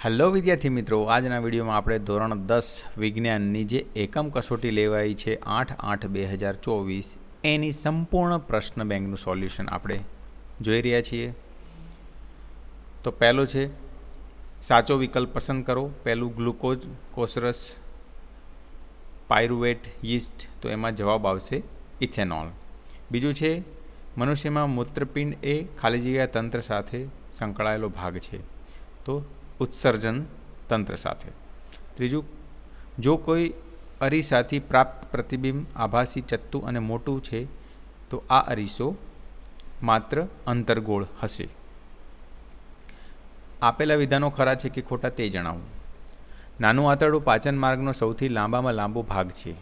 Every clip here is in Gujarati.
હેલો વિદ્યાર્થી મિત્રો, આજના વિડીયોમાં આપણે ધોરણ 10 વિજ્ઞાનની જે એકમ કસોટી લેવાઈ છે 8/8/2024 એની સંપૂર્ણ પ્રશ્ન બેંકનું સોલ્યુશન આપણે જોઈ રહ્યા છીએ. તો પહેલો છે સાચો વિકલ્પ પસંદ કરો. પહેલું ગ્લુકોઝ, કોસરસ, પાયરુવેટ, યીસ્ટ, તો એમાં જવાબ આવશે ઇથેનોલ. બીજું છે મનુષ્યમાં મૂત્રપિંડ એ ખાલી જગ્યા તંત્ર સાથે સંકળાયેલો ભાગ છે, તો ઉત્સર્જન તંત્ર સાથે. ત્રીજું, જો કોઈ અરીસાથી પ્રાપ્ત પ્રતિબિંબ આભાસી ચત્તુ અને મોટું છે તો આ અરીસો માત્ર અંતર્ગોળ હશે. આપેલા વિધાનો ખરા છે કે ખોટા તે જણાવો. નાનું આંતરડું પાચન માર્ગનો સૌથી લાંબામાં લાંબો ભાગ છે.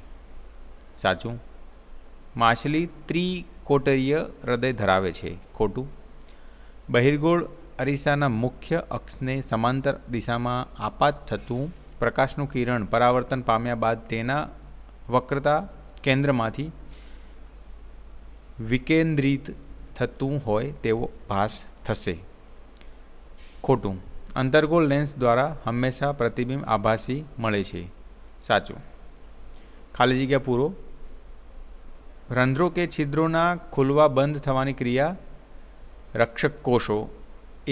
સાચું. માછલી ત્રિકોટરીય હૃદય ધરાવે છે. ખોટું. બહિર્ગોળ અરીસાના મુખ્ય અક્ષને સમાંતર દિશામાં આપાત થતું પ્રકાશનું કિરણ પરાવર્તન પામ્યા બાદ તેના વક્રતા કેન્દ્રમાંથી વિકેન્દ્રિત થતું હોય તેવો ભાસ થશે. ખોટું. અંતર્ગોળ લેન્સ દ્વારા હંમેશા પ્રતિબિંબ આભાસી મળે છે. સાચું. ખાલી જગ્યા પૂરો. રંધ્રો કે છિદ્રોના ખુલવા બંધ થવાની ક્રિયા રક્ષક કોષો,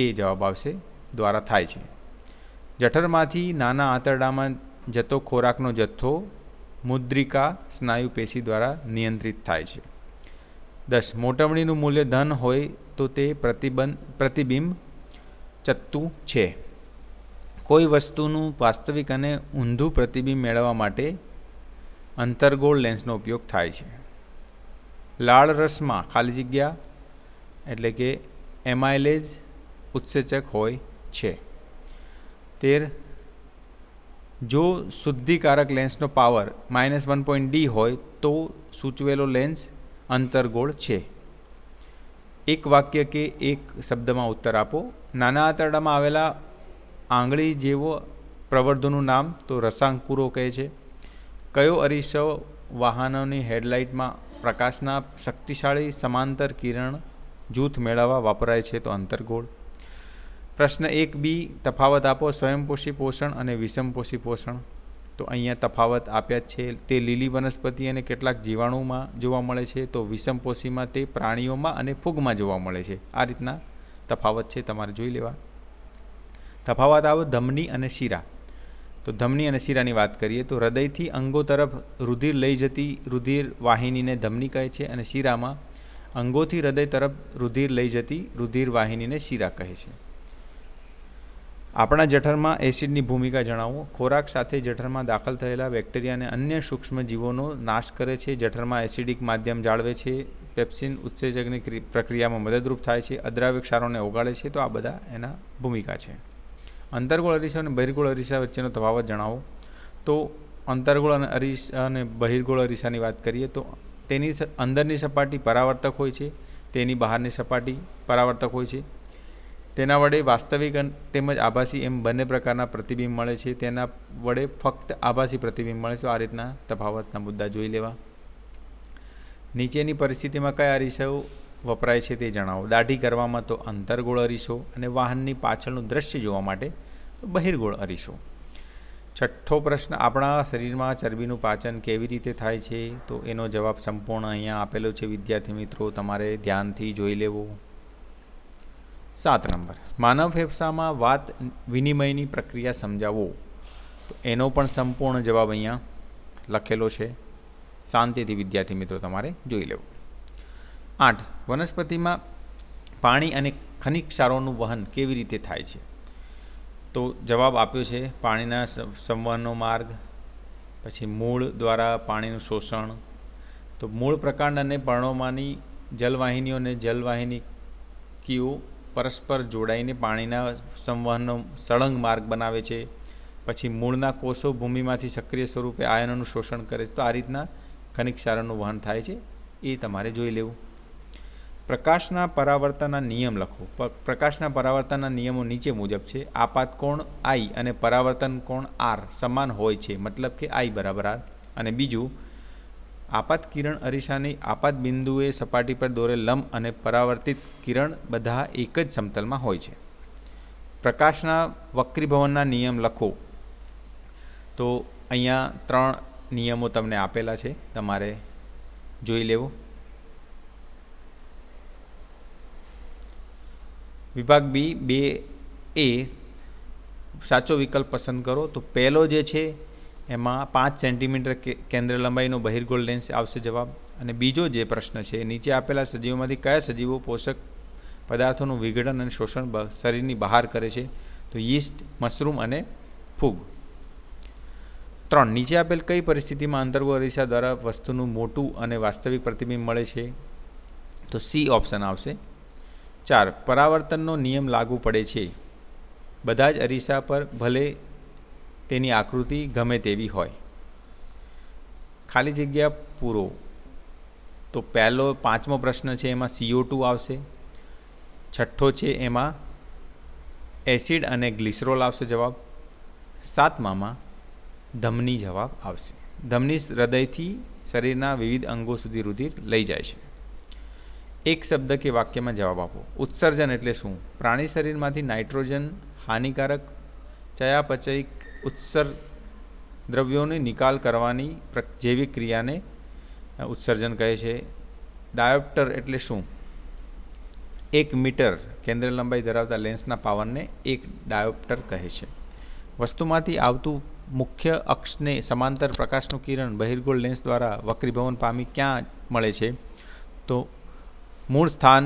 એ જવાબ આવશે, દ્વારા થાય છે. જઠરમાંથી નાના આંતરડામાં જતો ખોરાકનો જથ્થો મુદ્રિકા સ્નાયુ પેશી દ્વારા નિયંત્રિત થાય છે. 10. મોટવણીનું મૂલ્ય ધન હોય તો તે પ્રતિબિંબ ચત્તુ છે. કોઈ વસ્તુનું વાસ્તવિક અને ઊંધું પ્રતિબિંબ મેળવવા માટે અંતર્ગોળ લેન્સનો ઉપયોગ થાય છે. લાળ રસમાં ખાલી જગ્યા એટલે કે એમાઇલેઝ ઉત્સેચક હોય છે. 13. જો શુદ્ધિકારક લેન્સનો પાવર -1.d હોય તો સૂચવેલો લેન્સ અંતર્ગોળ છે. એક વાક્ય કે એક શબ્દમાં ઉત્તર આપો. નાના આંતરડામાં આવેલા આંગળી જેવો પ્રવર્ધોનું નામ તો રસાંકુરો કહે છે. કયો અરીસો વાહનોની હેડલાઇટમાં પ્રકાશના શક્તિશાળી સમાંતર કિરણ જૂથ મેળવવા વપરાય છે? તો અંતર્ગોળ. પ્રશ્ન 1b, તફાવત આપો. સ્વયંપોષી પોષણ અને વિષમપોષી પોષણ. તો અહીંયા તફાવત આપ્યા જ છે. તે લીલી વનસ્પતિ અને કેટલાક જીવાણુમાં જોવા મળે છે, તો વિષમપોષીમાં તે પ્રાણીઓમાં અને ફૂગમાં જોવા મળે છે. આ રીતના તફાવત છે, તમારે જોઈ લેવા. તફાવત આવો ધમની અને શિરા. તો ધમની અને શિરાની વાત કરીએ તો હૃદયથી અંગો તરફ રુધિર લઈ જતી રુધિર વાહિનીને ધમની કહે છે, અને શિરામાં અંગોથી હૃદય તરફ રુધિર લઈ જતી રુધિર વાહિનીને શિરા કહે છે. આપણા જઠરમાં એસિડની ભૂમિકા જણાવો. ખોરાક સાથે જઠરમાં દાખલ થયેલા બેક્ટેરિયા અને અન્ય સૂક્ષ્મ જીવોનો નાશ કરે છે. જઠરમાં એસિડિક માધ્યમ જાળવે છે. પેપ્સિન ઉત્સેચકની પ્રક્રિયામાં મદદરૂપ થાય છે. અદ્રાવ્ય ક્ષારોને ઓગાળે છે. તો આ બધા એના ભૂમિકા છે. અંતર્ગોળ અરીસા અને બહિર્ગોળ અરીસા વચ્ચેનો તફાવત જણાવો. તો અંતર્ગોળ અને અરીસા અને બહિર્ગોળ અરીસાની વાત કરીએ તો તેની અંદરની સપાટી પરાવર્તક હોય છે, તેની બહારની સપાટી પરાવર્તક હોય છે. તેના વડે વાસ્તવિક તેમજ આભાસી એમ બંને પ્રકારના પ્રતિબિંબ મળે છે. તેના વડે ફક્ત આભાસી પ્રતિબિંબ મળે છે. તો આ રીતના તફાવતના મુદ્દા જોઈ લેવા. નીચેની પરિસ્થિતિમાં કયા અરીસાઓ વપરાય છે તે જણાવો. દાઢી કરવામાં તો અંતર્ગોળ અરીસો, અને વાહનની પાછળનું દ્રશ્ય જોવા માટે તો બહિર્ગોળ અરીસો. છઠ્ઠો પ્રશ્ન, આપણા શરીરમાં ચરબીનું પાચન કેવી રીતે થાય છે? તો એનો જવાબ સંપૂર્ણ અહીંયા આપેલો છે વિદ્યાર્થી મિત્રો, તમારે ધ્યાનથી જોઈ લેવો. 7 નંબર, માનવ ફેફસામાં વાત વિનિમયની પ્રક્રિયા સમજાવો. તો એનો પણ સંપૂર્ણ જવાબ અહીંયા લખેલો છે. શાંતિથી વિદ્યાર્થી મિત્રો તમારે જોઈ લેવું. 8, વનસ્પતિમાં પાણી અને ખનિજ ક્ષારોનું વહન કેવી રીતે થાય છે? તો જવાબ આપ્યો છે પાણીના સંવહનનો માર્ગ, પછી મૂળ દ્વારા પાણીનું શોષણ. તો મૂળ પ્રકાંડ અને પર્ણોમાંની જલવાહિનીઓ અને જલવાહિનીઓ પરસ્પર જોડાઈને પાણીના સંવહનનો સળંગ માર્ગ બનાવે છે. પછી મૂળના કોષો ભૂમિમાંથી સક્રિય સ્વરૂપે આયનોનું શોષણ કરે છે. તો આ રીતના ખનિજ ક્ષારોનું વહન થાય છે, એ તમારે જોઈ લેવું. પ્રકાશના પરાવર્તનના નિયમ લખો. પ્રકાશના પરાવર્તનના નિયમો નીચે મુજબ છે. આપાત કોણ I અને પરાવર્તન કોણ R સમાન હોય છે, મતલબ કે I બરાબર R. અને બીજું, આપાત કિરણ અરીસાની આપાત બિંદુએ સપાટી પર દોરેલ લંબ અને પરાવર્તિત કિરણ બધા એક જ સમતલમાં હોય છે. પ્રકાશના વક્રીભવનના નિયમ લખો. તો અહીંયા 3 નિયમો તમને આપેલા છે, તમારે જોઈ લેવો. વિભાગ બી 2A સાચો વિકલ્પ પસંદ કરો. તો પહેલો જે છે એમાં 5 સેન્ટીમીટર કેન્દ્ર લંબાઈનો બહિર્ગોળ લેન્સ આવશે જવાબ. અને બીજો જે પ્રશ્ન છે, નીચે આપેલા સજીવોમાંથી કયા સજીવો પોષક પદાર્થોનું વિઘટન અને શોષણ શરીરની બહાર કરે છે? તો યીસ્ટ, મશરૂમ અને ફૂગ. 3 નીચે આપેલ કઈ પરિસ્થિતિમાં અંતર્ગોળ અરીસા દ્વારા વસ્તુનું મોટું અને વાસ્તવિક પ્રતિબિંબ મળે છે? તો સી ઓપ્શન આવશે. 4 પરાવર્તનનો નિયમ લાગુ પડે છે બધા જ અરીસા પર, ભલે તેની આકૃતિ ગમે તેવી હોય. ખાલી જગ્યા પૂરો. તો પહેલો 5મો પ્રશ્ન છે એમાં CO2 આવશે. 6થો છે એમાં એસિડ અને ગ્લિસરોલ આવશે જવાબ. 7મામાં ધમની જવાબ આવશે. ધમની હૃદયથી શરીરના વિવિધ અંગો સુધી રુધિર લઈ જાય છે. એક શબ્દ કે વાક્યમાં જવાબ આપો. ઉત્સર્જન એટલે શું? પ્રાણી શરીરમાંથી નાઇટ્રોજન હાનિકારક ચયાપચયિક ઉત્સર્ગ દ્રવ્યોની નિકાલ કરવાની જૈવિક ક્રિયાને ઉત્સર્જન કહે છે. ડાયોપ્ટર એટલે શું? 1 મીટર કેન્દ્ર લંબાઈ ધરાવતા લેન્સના પાવરને એક ડાયોપ્ટર કહે છે. વસ્તુમાંથી આવતું મુખ્ય અક્ષને સમાંતર પ્રકાશનું કિરણ બહિર્ગોળ લેન્સ દ્વારા વક્રીભવન પામી ક્યાં મળે છે? તો મૂળ સ્થાન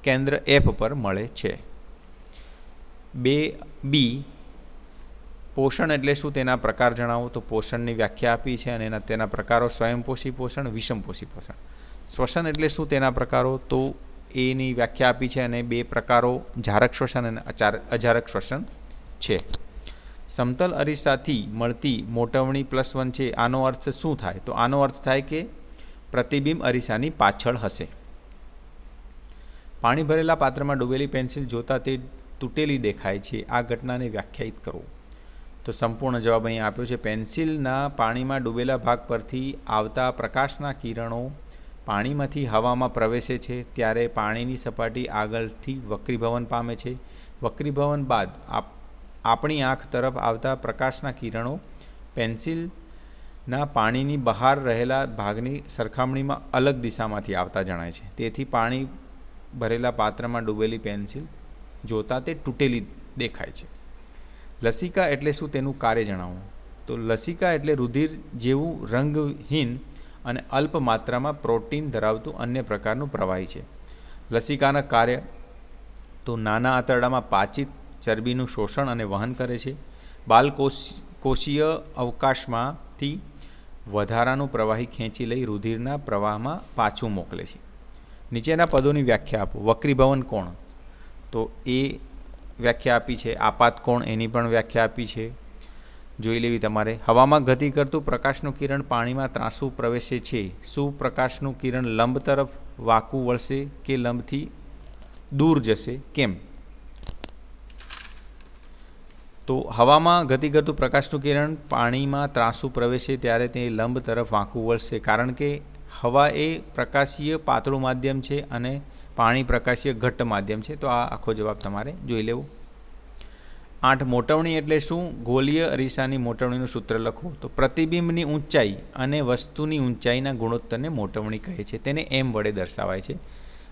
કેન્દ્ર F પર મળે છે. 2B પોષણ એટલે શું? તેના પ્રકાર જણાવો. તો પોષણની વ્યાખ્યા આપી છે અને તેના પ્રકારો સ્વયંપોષી પોષણ, વિષમપોષી પોષણ. શ્વસન એટલે શું? તેના પ્રકારો તો એની વ્યાખ્યા આપી છે અને 2 પ્રકારો જારક શ્વસન અને અજારક શ્વસન છે. સમતલ અરીસાથી મળતી મોટવણી +1 છે. આનો અર્થ શું થાય? તો આનો અર્થ થાય કે પ્રતિબિંબ અરીસાની પાછળ હશે. પાણી ભરેલા પાત્રમાં ડૂબેલી પેન્સિલ જોતાં તે તૂટેલી દેખાય છે. આ ઘટનાને વ્યાખ્યાયિત કરો. તો સંપૂર્ણ જવાબ અહીં આપ્યો છે. પેન્સિલના પાણીમાં ડૂબેલા ભાગ પરથી આવતા પ્રકાશના કિરણો પાણીમાંથી હવામાં પ્રવેશે છે ત્યારે પાણીની સપાટી આગળથી વક્રીભવન પામે છે. વક્રીભવન બાદ આપણી આંખ તરફ આવતા પ્રકાશના કિરણો પેન્સિલના પાણીની બહાર રહેલા ભાગની સરખામણીમાં અલગ દિશામાંથી આવતા જણાય છે. તેથી પાણી ભરેલા પાત્રમાં ડૂબેલી પેન્સિલ જોતાં તે તૂટેલી દેખાય છે. લસિકા એટલે શું? તેનું કાર્ય જણાવો. તો લસિકા એટલે રુધિર જેવું રંગહીન અને અલ્પ માત્રામાં પ્રોટીન ધરાવતું અન્ય પ્રકારનું પ્રવાહી છે. લસિકાના કાર્ય તો નાના આંતરડામાં પાચિત ચરબીનું શોષણ અને વહન કરે છે. બાલકોષીય અવકાશમાંથી વધારાનું પ્રવાહી ખેંચી લઈ રુધિરના પ્રવાહમાં પાછું મોકલે છે. નીચેના પદોની વ્યાખ્યા આપો. વક્રીભવન કોણ? તો એ વ્યાખ્યા આપી છે. આપાત કોણ? એની પણ વ્યાખ્યા આપી છે, જોઈ લેવી તમારે. હવામાં ગતિ કરતું પ્રકાશનું કિરણ પાણીમાં ત્રાંસુ પ્રવેશે છે. શું પ્રકાશનું કિરણ લંબ તરફ વાંકું વળશે કે લંબથી દૂર જશે? કેમ? તો હવામાં ગતિ કરતું પ્રકાશનું કિરણ પાણીમાં ત્રાંસુ પ્રવેશે ત્યારે તે લંબ તરફ વાંકું વળશે, કારણ કે હવા એ પ્રકાશીય પાતળું માધ્યમ છે અને પાણી પ્રકાશીય ઘટ્ટ માધ્યમ છે. તો આ આખો જવાબ તમારે જોઈ લેવો. 8 મોટવણી એટલે શું? ગોલીય અરીસાની મોટવણીનું સૂત્ર લખો. તો પ્રતિબિંબની ઊંચાઈ અને વસ્તુની ઊંચાઈના ગુણોત્તરને મોટવણી કહે છે. તેને m વડે દર્શાવાય છે.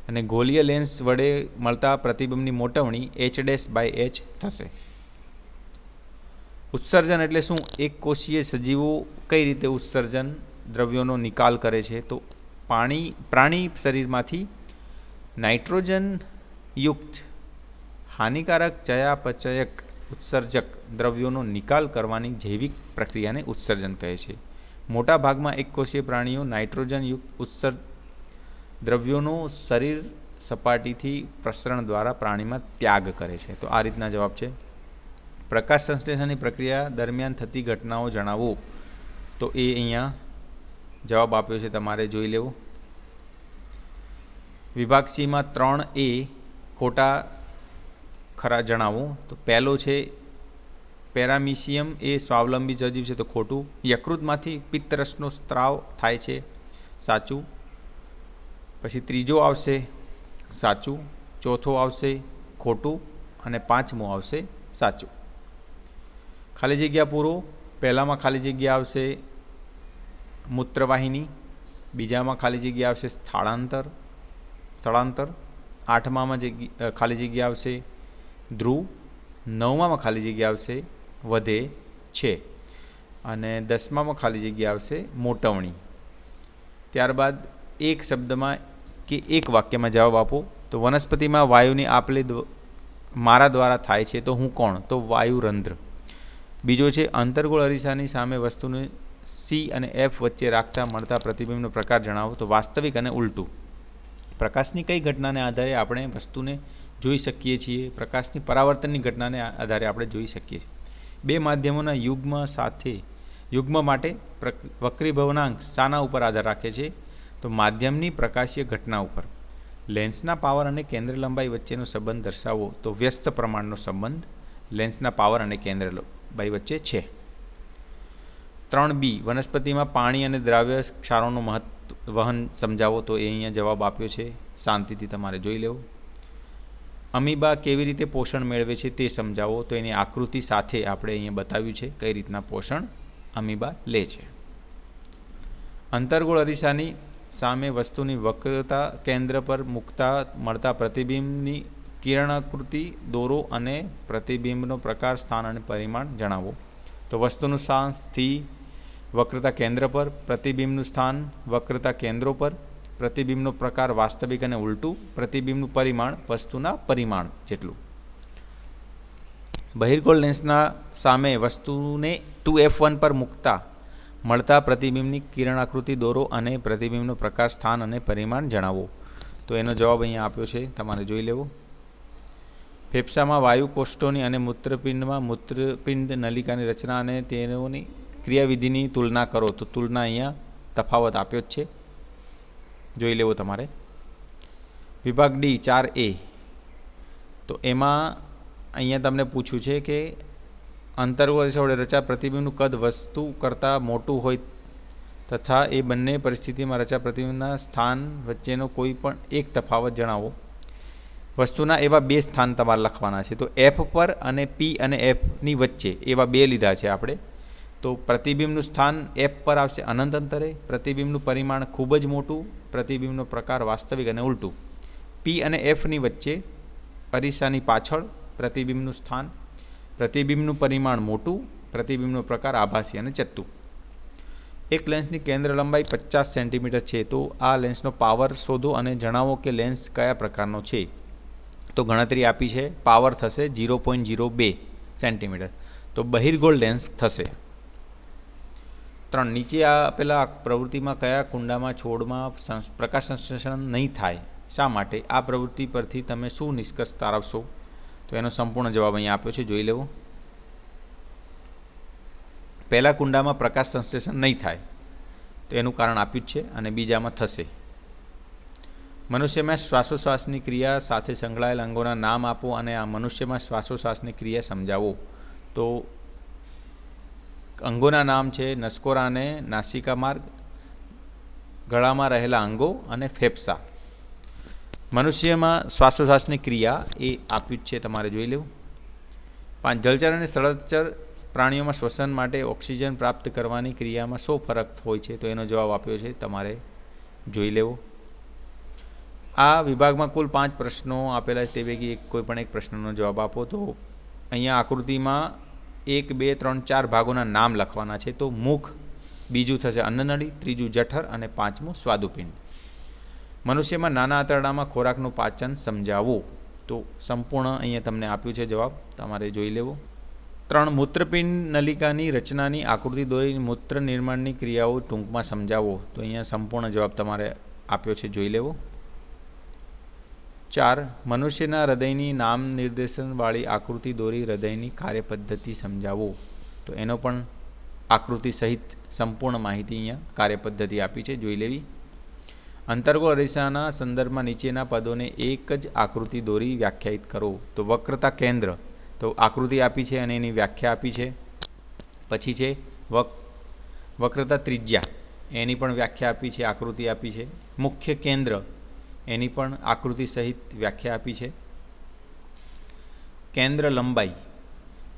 અને ગોલીય લેન્સ વડે મળતા પ્રતિબિંબની મોટવણી h'/h થશે. ઉત્સર્જન એટલે શું? એક કોષીય સજીવો કઈ રીતે ઉત્સર્જન દ્રવ્યોનો નિકાલ કરે છે? તો પ્રાણી શરીરમાંથી નાઇટ્રોજનયુક્ત હાનિકારક ચયાપચયક ઉત્સર્જક દ્રવ્યોનો નિકાલ કરવાની જૈવિક પ્રક્રિયાને ઉત્સર્જન કહે છે. મોટા ભાગમાં એક કોષીય પ્રાણીઓ નાઇટ્રોજનયુક્ત ઉત્સર્ગ દ્રવ્યોનો શરીર સપાટીથી પ્રસરણ દ્વારા પ્રાણીમાં ત્યાગ કરે છે. તો આ રીતના જવાબ છે. પ્રકાશ સંશ્લેષણની પ્રક્રિયા દરમિયાન થતી ઘટનાઓ જણાવો. તો એ અહીંયા જવાબ આપ્યો છે, તમારે જોઈ લેવો. વિભાગ C-માં 3A ખોટા ખરા જણાવો. તો પહેલો છે પેરામિશિયમ એ સ્વાવલંબી સજીવ છે, તો ખોટું. યકૃતમાંથી પિત્તરસનો સ્ત્રાવ થાય છે, સાચું. પછી ત્રીજો આવશે સાચું, ચોથો આવશે ખોટું અને પાંચમું આવશે સાચું. ખાલી જગ્યા પૂરો. પહેલામાં ખાલી જગ્યા આવશે મૂત્રવાહિની, બીજામાં ખાલી જગ્યા આવશે સ્થળાંતર, આઠમામાં ખાલી જગ્યા આવશે ધ્રુવ, નવમામાં ખાલી જગ્યા આવશે વધે છે અને દસમામાં ખાલી જગ્યા આવશે મોટવણી. ત્યારબાદ એક શબ્દમાં કે એક વાક્યમાં જવાબ આપો. તો વનસ્પતિમાં વાયુની આપલે મારા દ્વારા થાય છે તો હું કોણ? તો વાયુરંધ્ર. બીજો છે અંતર્ગોળ અરીસાની સામે વસ્તુને સી અને એફ વચ્ચે રાખતા મળતા પ્રતિબિંબનો પ્રકાર જણાવો. તો વાસ્તવિક અને ઉલટું. પ્રકાશની કઈ ઘટનાને આધારે આપણે વસ્તુને જોઈ શકીએ છીએ? પ્રકાશની પરાવર્તનની ઘટનાને આધારે આપણે જોઈ શકીએ છીએ. બે માધ્યમોના યુગ્મ માટે વક્રીભવનાંક શાના ઉપર આધાર રાખે છે? તો માધ્યમની પ્રકાશીય ઘટના ઉપર. લેન્સના પાવર અને કેન્દ્ર લંબાઈ વચ્ચેનો સંબંધ દર્શાવો. તો વ્યસ્ત પ્રમાણનો સંબંધ લેન્સના પાવર અને કેન્દ્ર લંબાઈ વચ્ચે છે. 3B વનસ્પતિમાં પાણી અને દ્રાવ્ય ક્ષારોનું વહન સમજાવો. તો એ અહીંયા જવાબ આપ્યો છે, શાંતિથી તમારે જોઈ લેવો. અમીબા કેવી રીતે પોષણ મેળવે છે તે સમજાવો. તો એની આકૃતિ સાથે આપણે અહીંયા બતાવ્યું છે કઈ રીતના પોષણ અમીબા લે છે. અંતર્ગોળ અરીસાની સામે વસ્તુની વક્રતા કેન્દ્ર પર મૂકતા મળતા પ્રતિબિંબની કિરણાકૃતિ દોરો અને પ્રતિબિંબનો પ્રકાર, સ્થાન અને પરિમાણ જણાવો. તો વસ્તુનું સ્થાન સ્થિ વક્રતા કેન્દ્ર પર, પ્રતિબિંબનું સ્થાન વક્રતા કેન્દ્રો પર, પ્રતિબિંબનો પ્રકાર વાસ્તવિક અને ઉલટું, પ્રતિબિંબનું પરિમાણ વસ્તુના પરિમાણ જેટલું. બહિર્ગોળ લેન્સના સામે વસ્તુને 2f1 પર મૂકતા મળતા પ્રતિબિંબની કિરણાકૃતિ દોરો અને પ્રતિબિંબનો પ્રકાર, સ્થાન અને પરિમાણ જણાવો. તો એનો જવાબ અહીંયા આપ્યો છે, તમારે જોઈ લેવો. ફેફસામાં વાયુ કોષ્ઠોની અને મૂત્રપિંડમાં મૂત્રપિંડ નલિકાની રચના અને તેઓની ક્રિયાવિધિની તુલના કરો. તો તુલના અહીંયા તફાવત આપ્યો જ છે, જોઈ લેવો તમારે. વિભાગ ડી 4A. તો એમાં અહીંયા તમને પૂછ્યું છે કે અંતર્ગોળ વડે રચા પ્રતિબિંબનું કદ વસ્તુ કરતાં મોટું હોય તથા એ બંને પરિસ્થિતિમાં રચા પ્રતિબિંબના સ્થાન વચ્ચેનો કોઈ પણ એક તફાવત જણાવો. વસ્તુના એવા બે સ્થાન તમારે લખવાના છે. તો એફ પર અને પી અને એફની વચ્ચે એવા બે લીધા છે આપણે. તો પ્રતિબિંબનું સ્થાન એફ પર આવશે અનંત અંતરે, પ્રતિબિંબનું પરિમાણ ખૂબ જ મોટું, પ્રતિબિંબનો પ્રકાર વાસ્તવિક અને ઉલટું. પી અને એફની વચ્ચે અરીસાની પાછળ પ્રતિબિંબનું સ્થાન, પ્રતિબિંબનું પરિમાણ મોટું, પ્રતિબિંબનો પ્રકાર આભાસી અને ચત્તુ. એક લેન્સની કેન્દ્ર લંબાઈ 50 સેન્ટીમીટર છે. તો આ લેન્સનો પાવર શોધો અને જણાવો કે લેન્સ કયા પ્રકારનો છે. તો ગણતરી આપી છે, પાવર થશે 0.02 સેન્ટીમીટર. તો બહિર્ગોળ લેન્સ થશે. 3 નીચે આપેલા પ્રવૃત્તિમાં કયા કુંડામાં છોડમાં પ્રકાશ સંશ્લેષણ નહીં થાય? શા માટે? આ પ્રવૃત્તિ પરથી તમે શું નિષ્કર્ષ તારવશો? તો એનો સંપૂર્ણ જવાબ અહીંયા આપ્યો છે, જોઈ લેવો. પહેલા કુંડામાં પ્રકાશ સંશ્લેષણ નહીં થાય તો એનું કારણ આપ્યું જ છે અને બીજામાં થશે. મનુષ્યમાં શ્વાસોશ્વાસની ક્રિયા સાથે સંકળાયેલ અંગોના નામ આપો અને આ મનુષ્યમાં શ્વાસોશ્વાસની ક્રિયા સમજાવો. તો અંગોના નામ છે નસકોરા અને નાસિકા માર્ગ, ગળામાં રહેલા અંગો અને ફેફસા. મનુષ્યમાં શ્વાસોશ્વાસની ક્રિયા એ આપ્યું જ છે, તમારે જોઈ લેવું. 5 જલચર અને સ્થળચર પ્રાણીઓમાં શ્વસન માટે ઓક્સિજન પ્રાપ્ત કરવાની ક્રિયામાં શો ફરક હોય છે? તો એનો જવાબ આપ્યો છે, તમારે જોઈ લેવો. આ વિભાગમાં કુલ 5 પ્રશ્નો આપેલા છે, તે પૈકી કોઈ પણ એક પ્રશ્નનો જવાબ આપો. તો અહીંયા આકૃતિમાં 1, 2, 3, 4 ભાગોના નામ લખવાના છે. તો મુખ, બીજું થશે અન્નનળી, ત્રીજું જઠર અને પાંચમું સ્વાદુપિંડ. મનુષ્યમાં નાના આંતરડામાં ખોરાકનું પાચન સમજાવો. તો સંપૂર્ણ અહીંયા તમને આપ્યું છે જવાબ, તમારે જોઈ લેવો. 3 મૂત્રપિંડ નલિકાની રચનાની આકૃતિ દોરી મૂત્ર નિર્માણની ક્રિયાઓ ટૂંકમાં સમજાવો. તો અહીંયા સંપૂર્ણ જવાબ તમારે આપ્યો છે, જોઈ લેવો. 4 મનુષ્યના હૃદયની નામ નિર્દેશનવાળી આકૃતિ દોરી હૃદયની કાર્યપદ્ધતિ સમજાવો. તો એનો પણ આકૃતિ સહિત સંપૂર્ણ માહિતી અહીંયા કાર્યપદ્ધતિ આપી છે, જોઈ લેવી. અંતર્ગોળ અરીસાના સંદર્ભમાં નીચેના પદોને એક જ આકૃતિ દોરી વ્યાખ્યાયિત કરો. તો વક્રતા કેન્દ્ર, તો આકૃતિ આપી છે અને એની વ્યાખ્યા આપી છે. પછી છે વક્રતા ત્રિજ્યા, એની પણ વ્યાખ્યા આપી છે, આકૃતિ આપી છે. મુખ્ય કેન્દ્ર, એની પણ આકૃતિ સહિત વ્યાખ્યા આપી છે. કેન્દ્ર લંબાઈ,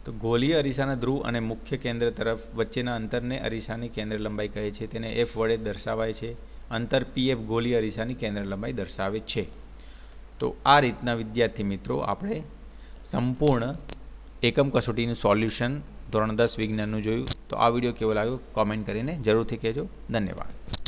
તો ગોલીય અરીસાના ધ્રુવ અને મુખ્ય કેન્દ્ર તરફ વચ્ચેના અંતરને અરીસાની કેન્દ્ર લંબાઈ કહે છે. તેને F વડે દર્શાવાય છે. અંતર PF ગોલીય અરીસાની કેન્દ્ર લંબાઈ દર્શાવે છે. તો આ રીતના વિદ્યાર્થી મિત્રો આપણે સંપૂર્ણ એકમ કસોટીનું સોલ્યુશન ધોરણ 10 વિજ્ઞાનનું જોયું. તો આ વિડીયો કેવો લાગ્યો કોમેન્ટ કરીને જરૂરથી કહેજો. ધન્યવાદ.